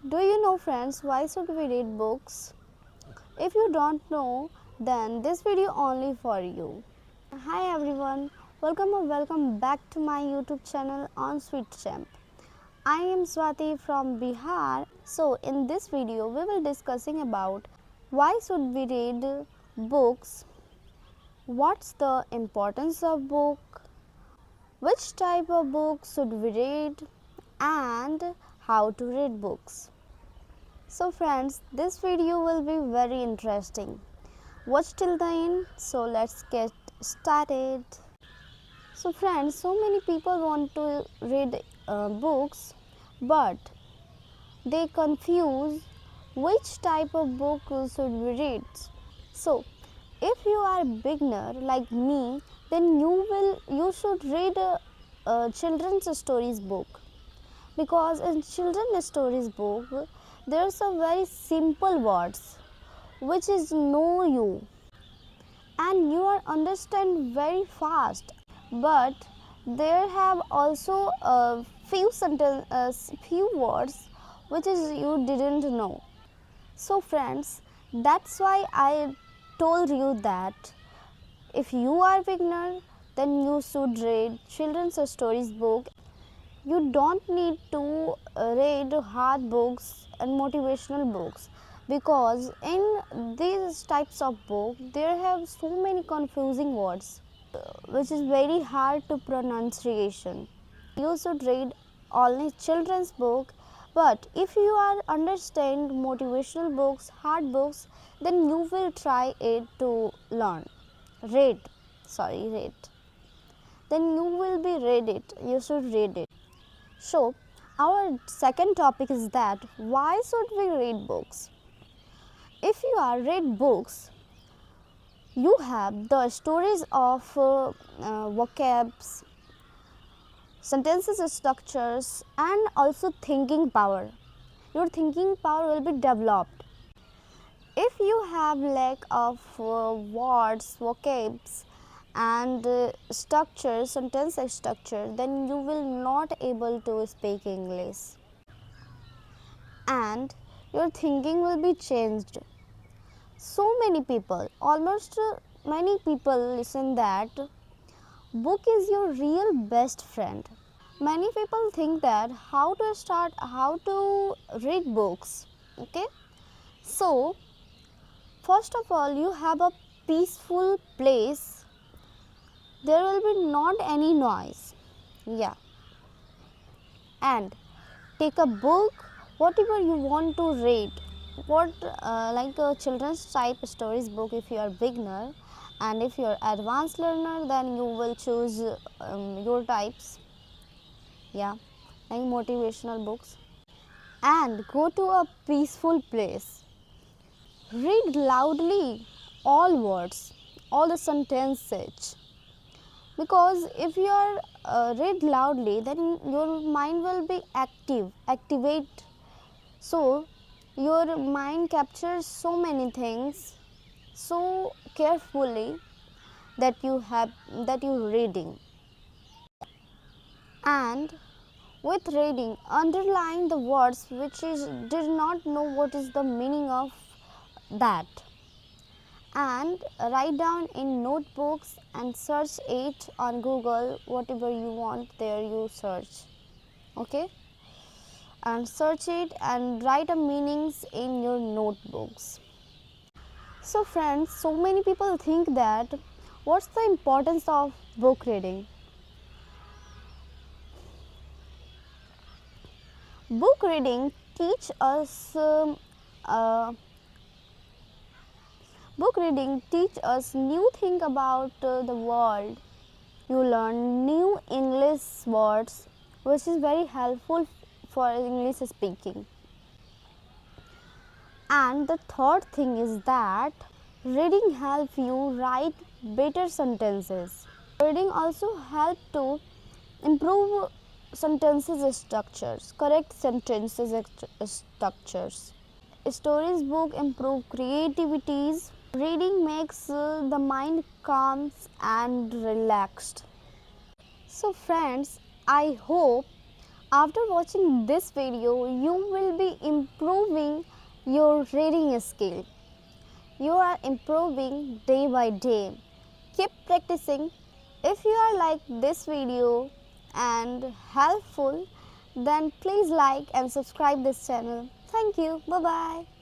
Do you know, friends, why should we read books? If you don't know, then this video only for you. Hi everyone, welcome back to my YouTube channel on Sweet Champ. I am Swati from Bihar. So in this video we will discussing about why should we read books, what's the importance of book, which type of book should we read, and how to read books. So friends, this video will be very interesting. Watch till the end. So let's get started. So friends, so many people want to read books, but they confuse which type of book should we read. So if you are a beginner like me, then you should read a children's stories book, because in children's stories book there's a very simple words which is know you, and you are understand very fast, but there have also a few words which is you didn't know. So friends, that's why I told you that if you are beginner, then you should read children's stories book. You don't need to read hard books and motivational books, because in these types of book there have so many confusing words which is very hard to pronunciation. You should read only children's book, but if you are understand motivational books, hard books, then you will try it to learn read read, then you will be read it, you should read it. So, our second topic is that why should we read books? If you are read books, you have the stories of vocabs, sentences structures, and also thinking power. Your thinking power will be developed. If you have lack of words, vocabs, and structure, sentence structure, then you will not able to speak English, and your thinking will be changed. So many people, almost many people listen that book is your real best friend. Many people think that how to read books. Okay, so first of all, you have a peaceful place. There will be not any noise. Yeah, and take a book, whatever you want to read. What like a children's type stories book if you are beginner, and if you are advanced learner, then you will choose your types. Yeah, like motivational books, and go to a peaceful place. Read loudly all words, all the sentences, because if you are read loudly, then your mind will be activate. So your mind captures so many things so carefully that you reading. And with reading, underline the words which is did not know what is the meaning of that, and write down in notebooks and search it on Google, whatever you want there you search. Okay, and search it and write a meanings in your notebooks. So friends, so many people think that what's the importance of book reading? Book reading teach us uh, book reading teach us new thing about the world. You learn new English words, which is very helpful for English speaking. And the third thing is that reading help you write better sentences. Reading also help to improve sentences structures, correct sentences structures. Stories book improve creativities. Reading makes the mind calm and relaxed. So friends, I hope After watching this video, you will be improving your reading skill. You are improving day by day. Keep practicing. If you are like this video and helpful, then please like and subscribe this channel. Thank you. Bye bye.